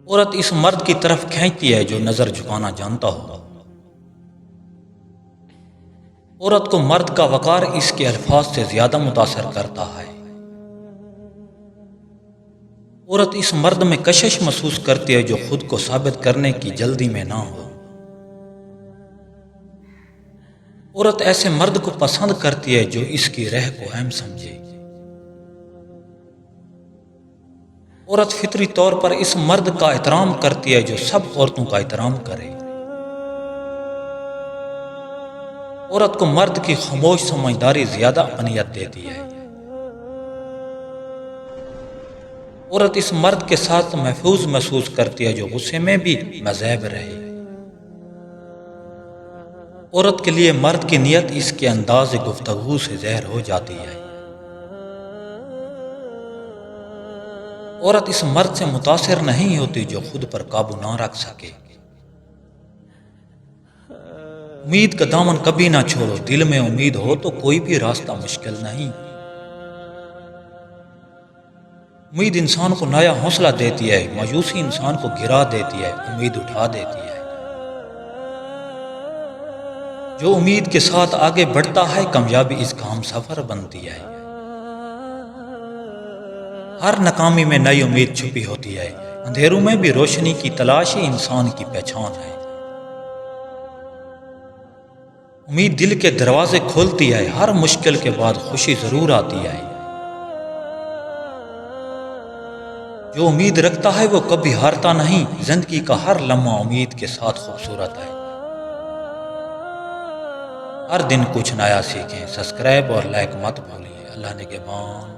عورت اس مرد کی طرف کھینچتی ہے جو نظر جھکانا جانتا ہو۔ عورت کو مرد کا وقار اس کے الفاظ سے زیادہ متاثر کرتا ہے۔ عورت اس مرد میں کشش محسوس کرتی ہے جو خود کو ثابت کرنے کی جلدی میں نہ ہو۔ عورت ایسے مرد کو پسند کرتی ہے جو اس کی رہ کو اہم سمجھے۔ عورت فطری طور پر اس مرد کا احترام کرتی ہے جو سب عورتوں کا احترام کرے۔ عورت کو مرد کی خاموش سمجھداری زیادہ اہمیت دیتی ہے۔ عورت اس مرد کے ساتھ محفوظ محسوس کرتی ہے جو غصے میں بھی مذہب رہے۔ عورت کے لیے مرد کی نیت اس کے انداز گفتگو سے ظاہر ہو جاتی ہے۔ عورت اس مرد سے متاثر نہیں ہوتی جو خود پر قابو نہ رکھ سکے۔ امید کا دامن کبھی نہ چھوڑو، دل میں امید ہو تو کوئی بھی راستہ مشکل نہیں۔ امید انسان کو نیا حوصلہ دیتی ہے، مایوسی انسان کو گرا دیتی ہے، امید اٹھا دیتی ہے۔ جو امید کے ساتھ آگے بڑھتا ہے کامیابی اس کا ہم سفر بنتی ہے۔ ہر ناکامی میں نئی امید چھپی ہوتی ہے، اندھیروں میں بھی روشنی کی تلاش ہی انسان کی پہچان ہے۔ امید دل کے دروازے کھولتی ہے، ہر مشکل کے بعد خوشی ضرور آتی ہے۔ جو امید رکھتا ہے وہ کبھی ہارتا نہیں، زندگی کا ہر لمحہ امید کے ساتھ خوبصورت ہے۔ ہر دن کچھ نیا سیکھیں، سبسکرائب اور لائک مت بھولیے۔ اللہ نگہبان۔